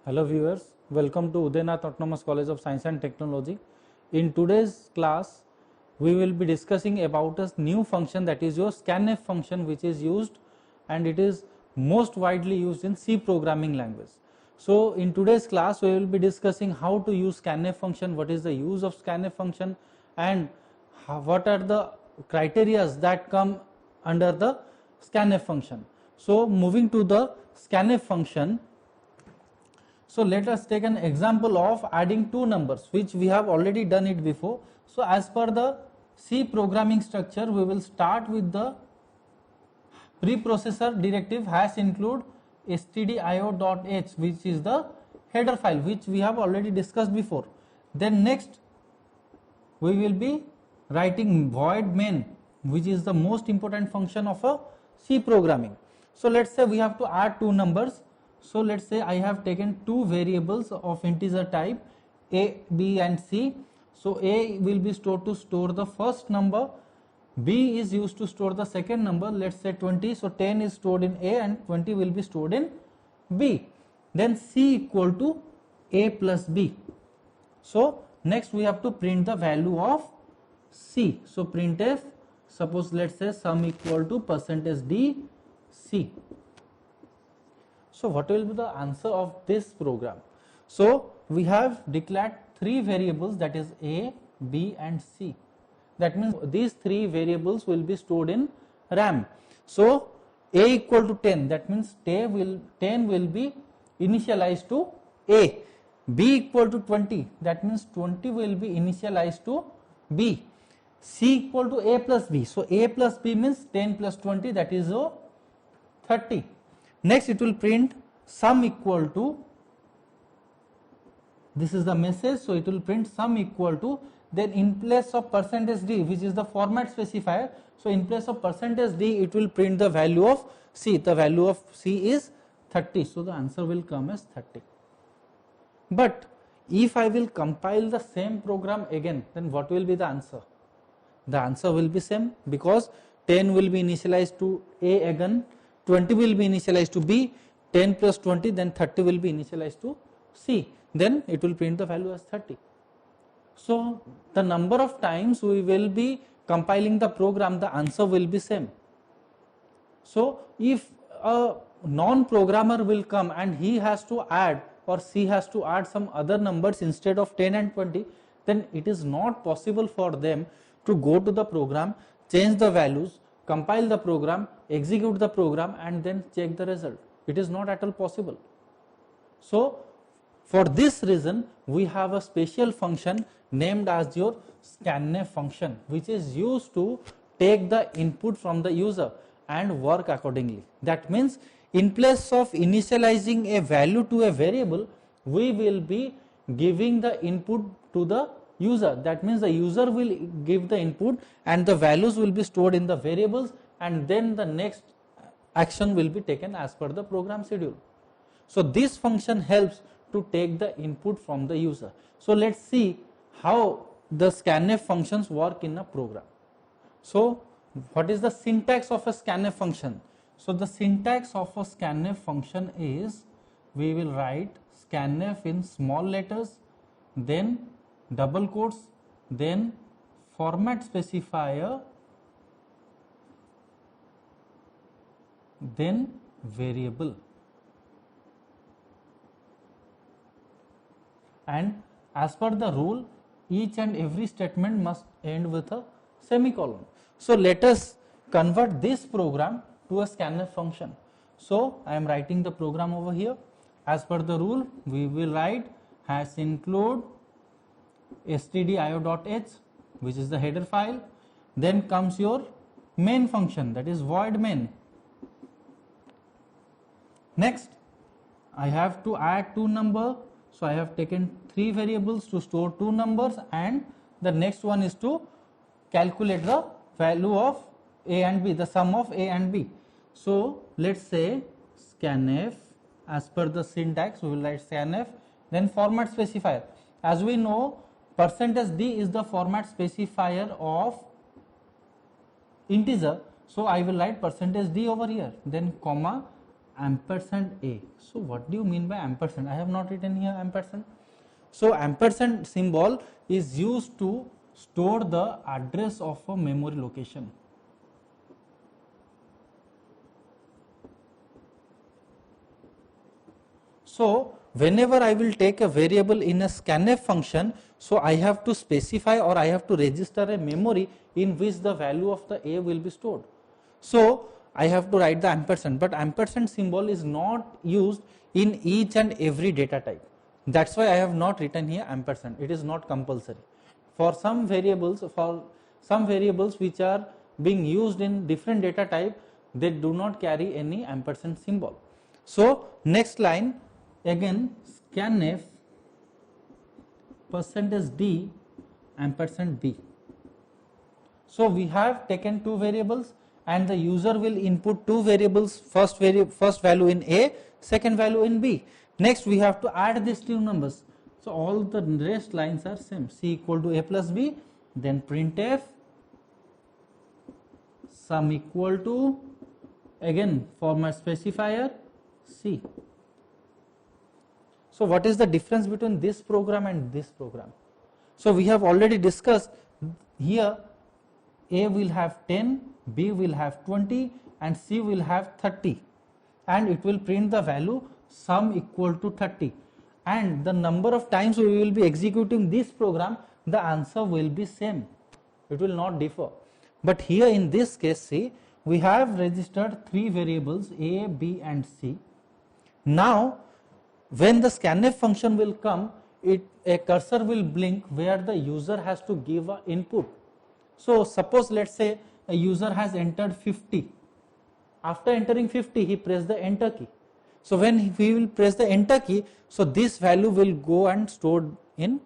Hello viewers, welcome to Udayanath Autonomous College of Science and Technology. In today's class, we will be discussing about a new function, that is your scanf function, which is used and it is most widely used in C programming language. So in today's class, we will be discussing how to use scanf function, what is the use of scanf function, and what are the criteria that come under the scanf function. So moving to the scanf function, so let us take an example of adding two numbers, which we have already done it before. So as per the C programming structure, we will start with the preprocessor directive #include stdio.h, which is the header file, which we have already discussed before. Then next we will be writing void main, which is the most important function of a C programming. So let's say we have to add two numbers. So let's say I have taken two variables of integer type a, b and c. So a will be stored to store the first number, b is used to store the second number, let's say 20. So 10 is stored in a and 20 will be stored in b. Then c equal to a plus b. So next we have to print the value of c. So printf, suppose let's say sum equal to %d c. So what will be the answer of this program? So we have declared three variables, that is a, b and c. That means these three variables will be stored in RAM. So a equal to 10, that means 10 will be initialized to a. B equal to 20, that means 20 will be initialized to b. C equal to a plus b. So a plus b means 10 plus 20, that is 30. Next it will print sum equal to, this is the message, so it will print sum equal to, then in place of %d, which is the format specifier, so in place of %d it will print the value of c. The value of c is 30, so the answer will come as 30. But if I will compile the same program again, then what will be the answer? The answer will be same, because 10 will be initialized to a again, 20 will be initialized to b, 10 plus 20, then 30 will be initialized to c, then it will print the value as 30. So the number of times we will be compiling the program, the answer will be same. So if a non-programmer will come and he has to add, or she has to add some other numbers instead of 10 and 20, then it is not possible for them to go to the program, change the values, compile the program, execute the program and then check the result. It is not at all possible. So for this reason we have a special function named as your scanf function, which is used to take the input from the user and work accordingly. That means in place of initializing a value to a variable, we will be giving the input to the user. That means the user will give the input and the values will be stored in the variables, and then the next action will be taken as per the program schedule. So this function helps to take the input from the user. So let's see how the scanf functions work in a program. So what is the syntax of a scanf function? So the syntax of a scanf function is, we will write scanf in small letters, then double quotes, then format specifier, then variable, and as per the rule each and every statement must end with a semicolon. So let us convert this program to a scanf function. So I am writing the program over here. As per the rule we will write #include stdio.h, which is the header file. Then comes your main function, that is void main. Next I have to add two numbers, so I have taken three variables to store two numbers, and the next one is to calculate the value of a and b, the sum of a and b. So let's say scanf, as per the syntax we will write scanf, then format specifier. As we know, %d is the format specifier of integer, so I will write %d over here, then comma, ampersand A. So what do you mean by ampersand? I have not written here ampersand. So ampersand symbol is used to store the address of a memory location. So whenever I will take a variable in a scanf function, so I have to specify or I have to register a memory in which the value of the A will be stored. So I have to write the ampersand, but ampersand symbol is not used in each and every data type. That's why I have not written here ampersand. It is not compulsory. For some variables which are being used in different data type, they do not carry any ampersand symbol. So next line, again scanf %d ampersand b. So we have taken two variables and the user will input two variables, first value in A, second value in B. Next we have to add these two numbers. So all the rest lines are same, C equal to A plus B, then printf sum equal to, again format specifier C. So what is the difference between this program and this program? So we have already discussed here, A will have 10, B will have 20 and C will have 30, and it will print the value sum equal to 30, and the number of times we will be executing this program, the answer will be same, it will not differ. But here in this case, see, we have registered three variables A, B and C. Now when the scanf function will come, a cursor will blink where the user has to give an input. So suppose let's say a user has entered 50. After entering 50, he press the enter key. So when he will press the enter key, so this value will go and stored in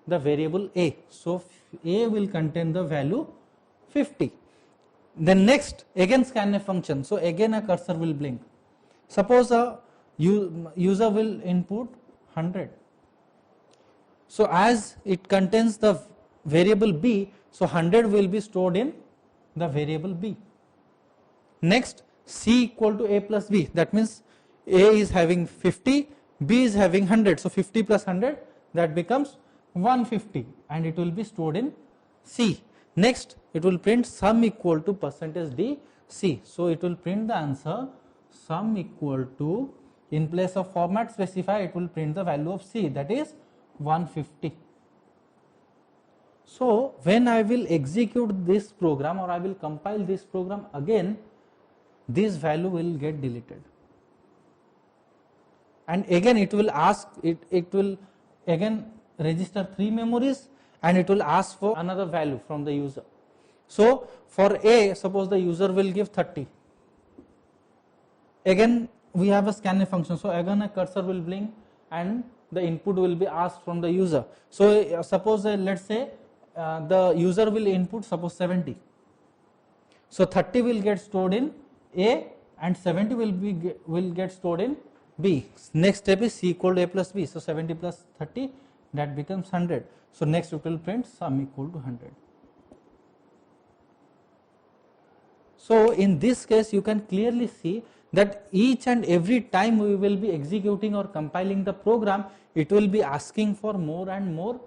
the variable A. So A will contain the value 50. Then next, again scanf function. So again a cursor will blink. Suppose a user will input 100. So as it contains the variable B, so 100 will be stored in the variable B. Next, C equal to A plus B, that means A is having 50, B is having 100, so 50 plus 100, that becomes 150 and it will be stored in C. Next, it will print sum equal to %d C. So it will print the answer sum equal to, in place of format specify, it will print the value of C, that is 150. So when I will execute this program or I will compile this program again, this value will get deleted, and again it will ask, it will again register three memories and it will ask for another value from the user. So for A, suppose the user will give 30. Again we have a scanf function, so again a cursor will blink and the input will be asked from the user. So suppose let's say the user will input suppose 70. So 30 will get stored in A and 70 will get stored in B. Next step is C equal to A plus B. So 70 plus 30, that becomes 100. So next it will print sum equal to 100. So in this case you can clearly see that each and every time we will be executing or compiling the program, it will be asking for more and more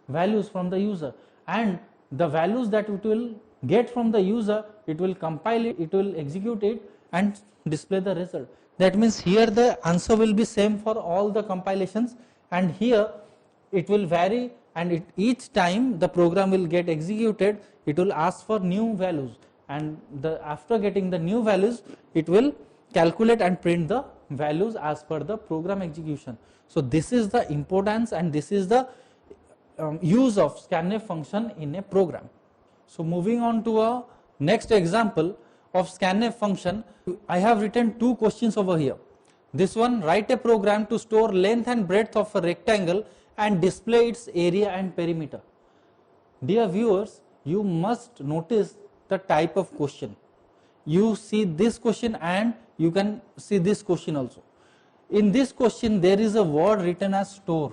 values from the user, and the values that it will get from the user, it will compile it, it will execute it and display the result. That means here the answer will be same for all the compilations, and here it will vary, and each time the program will get executed, it will ask for new values, and after getting the new values, it will calculate and print the values as per the program execution. So this is the importance and this is the use of scanf function in a program. So moving on to a next example of scanf function, I have written two questions over here. This one, write a program to store length and breadth of a rectangle and display its area and perimeter. Dear viewers, you must notice the type of question. You see this question and you can see this question also. In this question there is a word written as store,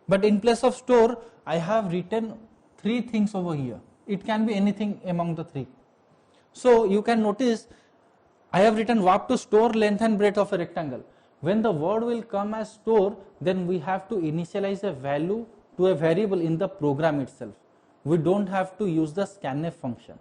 but in place of store I have written three things over here. It can be anything among the three. So you can notice I have written VAP to store length and breadth of a rectangle. When the word will come as store, then we have to initialize a value to a variable in the program itself. We don't have to use the scanf function.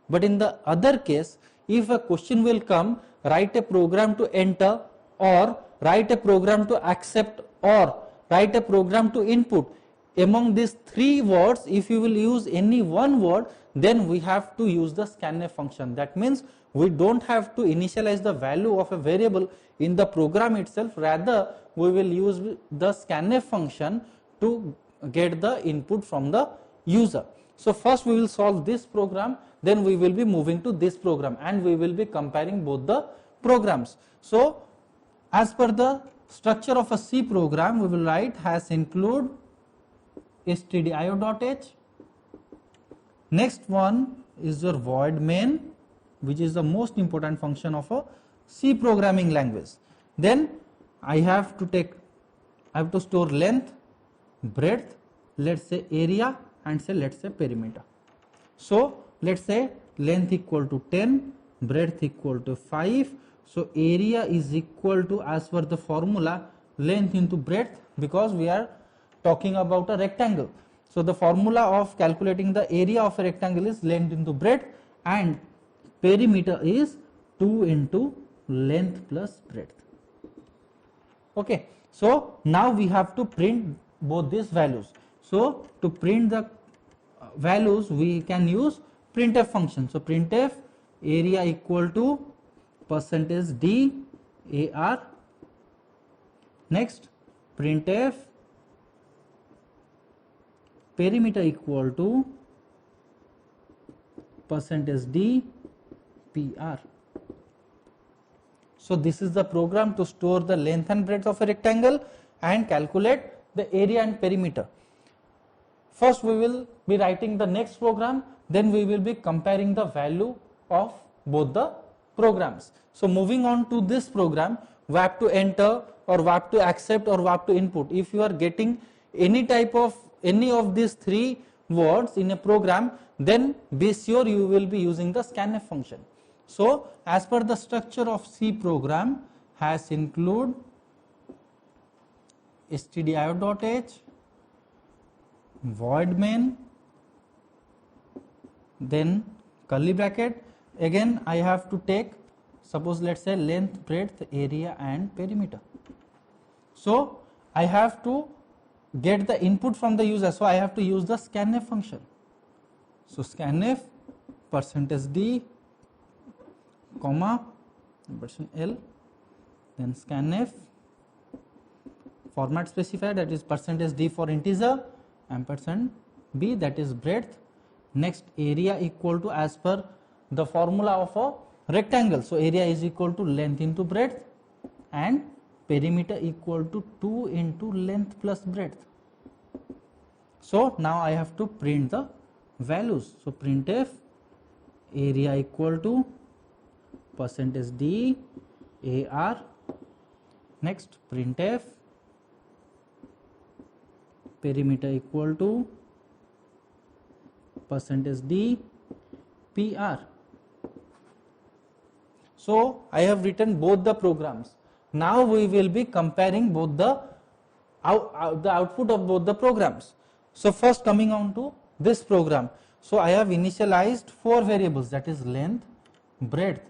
But in the other case, if a question will come, write a program to enter, or write a program to accept, or write a program to input. Among these three words, if you will use any one word, then we have to use the scanf function. That means we don't have to initialize the value of a variable in the program itself, rather we will use the scanf function to get the input from the user. So first we will solve this program, then we will be moving to this program, and we will be comparing both the programs. So as per the structure of a C program, we will write has include stdio.h. Next one is your void main, which is the most important function of a C programming language. Then I have to store length, breadth, let's say area, and say let's say perimeter. So let's say length equal to 10, breadth equal to 5. So area is equal to, as per the formula, length into breadth, because we are talking about a rectangle. So the formula of calculating the area of a rectangle is length into breadth, and perimeter is 2 into length plus breadth. Okay, so now we have to print both these values. So to print the values, we can use printf function. So printf area equal to %d ar. Next printf perimeter equal to %d pr. So this is the program to store the length and breadth of a rectangle and calculate the area and perimeter. First we will be writing the next program, then we will be comparing the value of both the programs. So moving on to this program, VAP to enter or VAP to accept or VAP to input. If you are getting any of these three words in a program, then be sure you will be using the scanf function. So as per the structure of C program, has include stdio.h, void main, then curly bracket. Again I have to take, suppose let's say length, breadth, area and perimeter. So I have to get the input from the user, so I have to use the scanf function. So scanf %d comma %l, then scanf format specifier, that is %d for integer, ampersand b, that is breadth. Next area equal to, as per the formula of a rectangle, so area is equal to length into breadth, and perimeter equal to 2 into length plus breadth. So now I have to print the values. So printf area equal to %d ar. Next printf perimeter equal to %d pr. So I have written both the programs. Now we will be comparing both the output of both the programs. So first coming on to this program. So I have initialized 4 variables, that is length, breadth,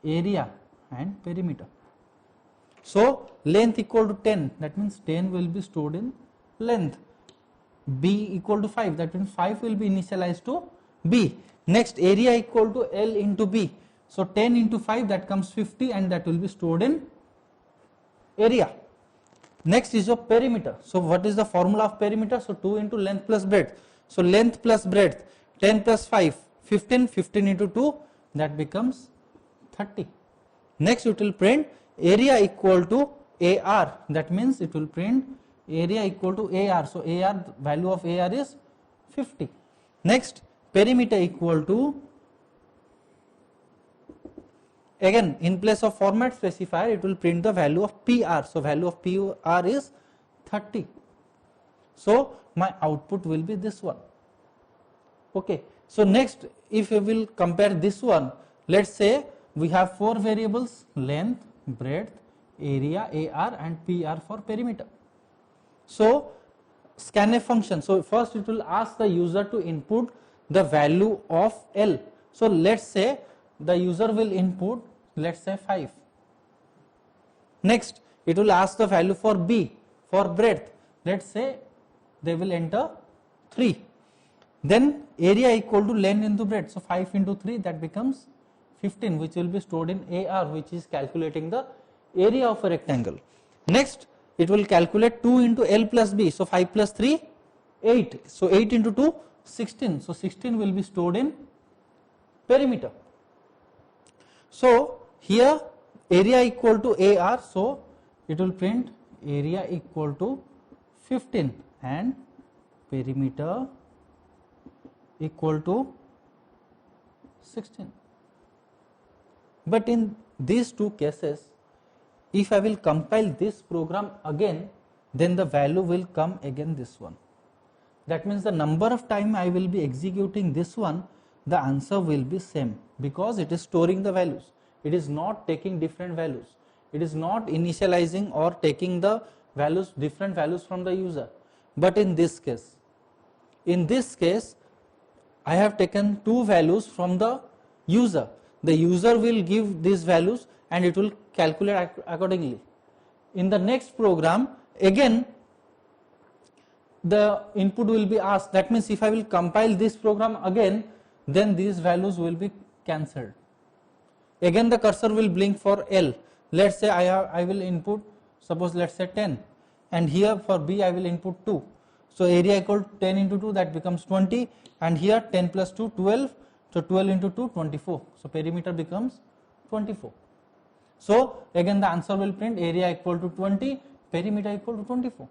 area and perimeter. So length equal to 10, that means 10 will be stored in length. B equal to 5, that means 5 will be initialized to B. Next area equal to L into B. So 10 into 5, that comes 50, and that will be stored in area. Next is your perimeter. So what is the formula of perimeter? So 2 into length plus breadth. So length plus breadth, 10 plus 5, 15, 15 into 2, that becomes 30. Next it will print area equal to AR, that means it will print area equal to AR. So AR, value of AR is 50. Next perimeter equal to, again in place of format specifier, it will print the value of PR. So value of PR is 30. So my output will be this one. Okay. So next, if we will compare this one, let's say we have 4 variables: length, breadth, area, AR and PR for perimeter. So scanf function, so first it will ask the user to input the value of L. So let's say the user will input, let's say 5. Next it will ask the value for B, for breadth, let's say they will enter 3. Then area equal to length into breadth, so 5 into 3, that becomes 15, which will be stored in AR, which is calculating the area of a rectangle. Next it will calculate 2 into L plus B, so 5 plus 3, 8, so 8 into 2, 16, so 16 will be stored in perimeter. So here area equal to AR, so it will print area equal to 15 and perimeter equal to 16. But in these two cases, if I will compile this program again, then the value will come again this one. That means the number of time I will be executing this one, the answer will be same, because it is storing the values. It is not taking different values. It is not initializing or taking the values, different values from the user. But in this case, I have taken 2 values from the user. The user will give these values and it will calculate accordingly. In the next program, again the input will be asked. That means if I will compile this program again, then these values will be cancelled. Again the cursor will blink for L. Let's say I will input, suppose let's say 10, and here for B I will input 2. So area equal to 10 into 2, that becomes 20, and here 10 plus 2, 12, so 12 into 2, 24. So perimeter becomes 24. So again the answer will print area equal to 20, perimeter equal to 24.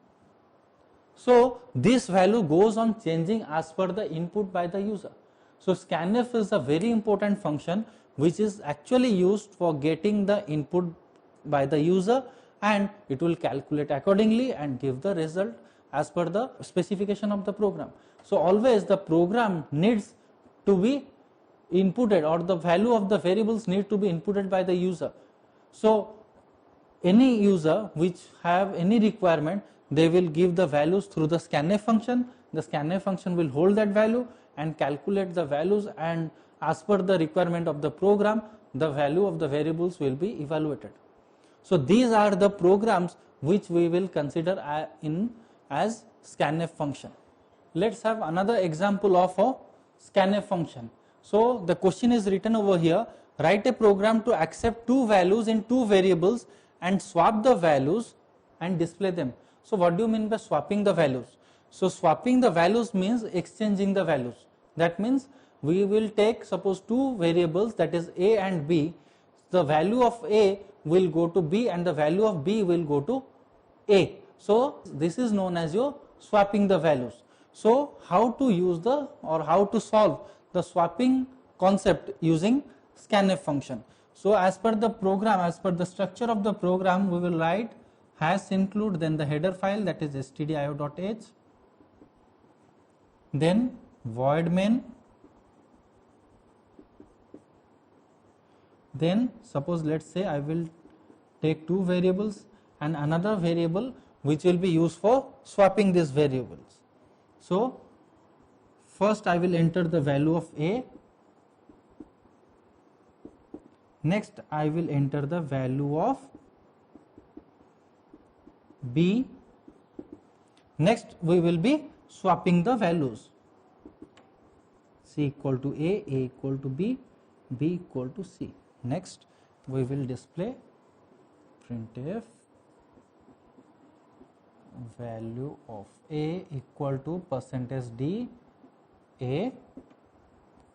So this value goes on changing as per the input by the user. So scanf is a very important function which is actually used for getting the input by the user, and it will calculate accordingly and give the result as per the specification of the program. So always the program needs to be inputted, or the value of the variables need to be inputted by the user. So any user which have any requirement, they will give the values through the scanf function. The scanf function will hold that value and calculate the values, and as per the requirement of the program, the value of the variables will be evaluated. So these are the programs which we will consider as scanf function. Let's have another example of a scanf function. So the question is written over here: write a program to accept 2 values in 2 variables and swap the values and display them. So what do you mean by swapping the values? So swapping the values means exchanging the values. That means we will take, suppose 2 variables, that is A and B. The value of A will go to B and the value of B will go to A. So this is known as your swapping the values. So how to use how to solve the swapping concept using scanf function? So as per the program, as per the structure of the program, we will write hash include, then the header file, that is stdio.h, then void main, then suppose let's say I will take 2 variables and another variable which will be used for swapping these variables. So first I will enter the value of A, next I will enter the value of B, next we will be swapping the values, C equal to A equal to B, B equal to C. Next we will display printf value of A equal to %d A,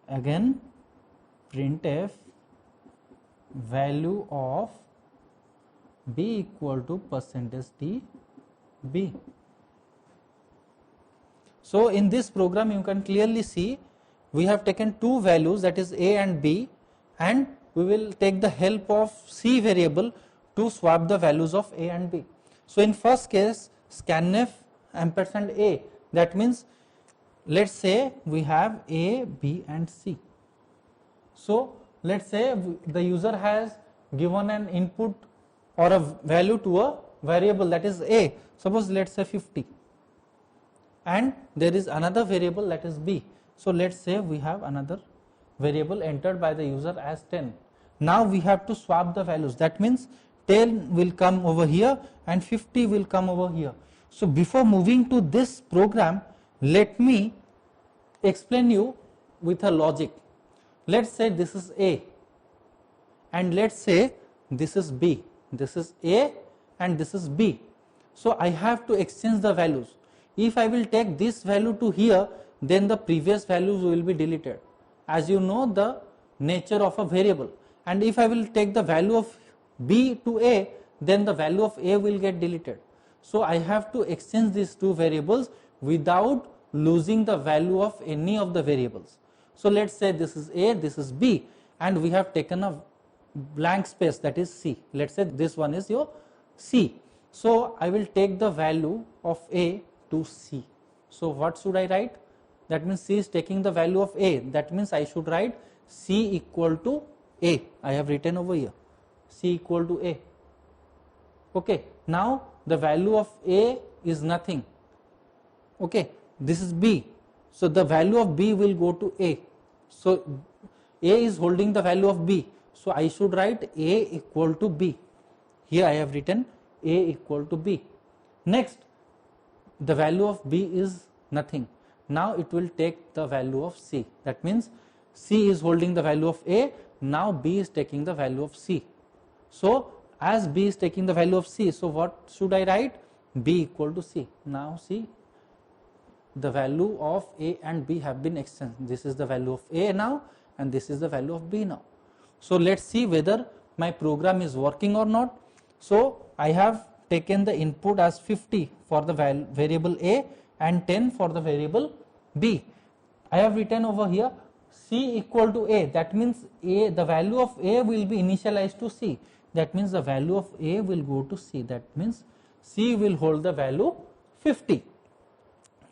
again printf value of B equal to %d B. So in this program you can clearly see we have taken 2 values, that is A and B, and we will take the help of C variable to swap the values of A and B. So in first case scanf ampersand A, that means let's say we have A, B and C. So let's say the user has given an input or a value to a variable that is a, suppose let's say 50, and there is another variable that is b. So let's say we have another variable entered by the user as 10. Now we have to swap the values, that means 10 will come over here and 50 will come over here. So before moving to this program, let me explain you with a logic. Let's say this is a and let's say this is b. This is a and this is b. So I have to exchange the values. If I will take this value to here, then the previous values will be deleted, as you know the nature of a variable. And if I will take the value of b to a, then the value of a will get deleted. So I have to exchange these two variables without losing the value of any of the variables. So let's say this is a, this is b, and we have taken a blank space, that is c. Let's say this one is your c. So I will take the value of a to c. So what should I write? That means c is taking the value of a. That means I should write c equal to a. I have written over here c equal to a. Okay. Now the value of a is nothing. Okay. This is b. So the value of b will go to a. So a is holding the value of b. So I should write a equal to b. Here I have written a equal to b. Next, the value of b is nothing. Now it will take the value of c. That means c is holding the value of a. Now b is taking the value of c. So as b is taking the value of c, so what should I write? B equal to c. Now see, the value of a and b have been exchanged. This is the value of a now and this is the value of b now. So let's see whether my program is working or not. So I have taken the input as 50 for the variable a and 10 for the variable b. I have written over here c equal to a. That means a, the value of a will be initialized to c. That means the value of a will go to c. That means c will hold the value 50.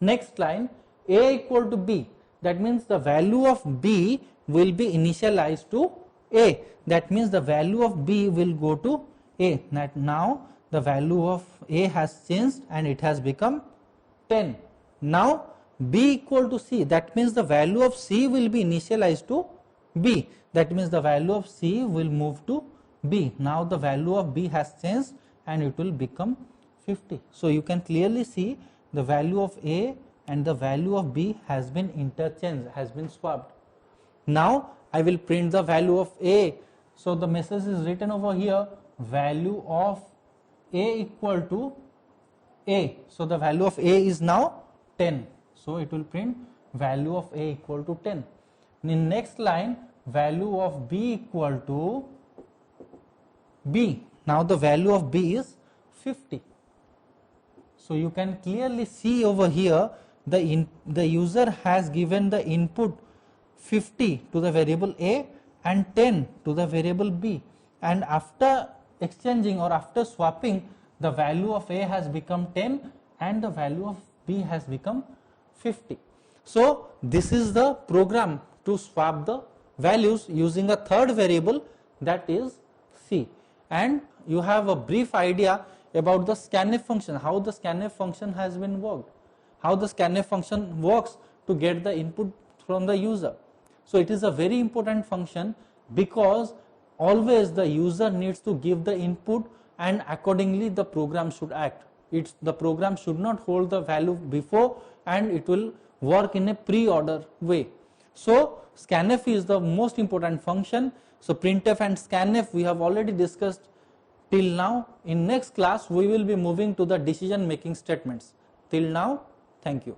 Next line, a equal to b. That means the value of b will be initialized to a. That means the value of b will go to a. That now the value of a has changed and it has become 10. Now b equal to c. That means the value of c will be initialized to b. That means the value of c will move to b. Now the value of b has changed and it will become 50. So you can clearly see the value of a and the value of b has been interchanged, has been swapped. Now I will print the value of a. So the message is written over here, value of a equal to a. So the value of a is now 10. So it will print value of a equal to 10. In next line, value of b equal to b. Now the value of b is 50. So you can clearly see over here the user has given the input 50 to the variable a and 10 to the variable b, and after exchanging or after swapping, the value of a has become 10 and the value of b has become 50. So this is the program to swap the values using a third variable, that is c. And you have a brief idea about the scanf function, how the scanf function has been worked, how the scanf function works to get the input from the user. So it is a very important function because always the user needs to give the input and accordingly the program should act. The program should not hold the value before and it will work in a pre-order way. So scanf is the most important function. So printf and scanf we have already discussed till now. In next class we will be moving to the decision making statements. Till now, thank you.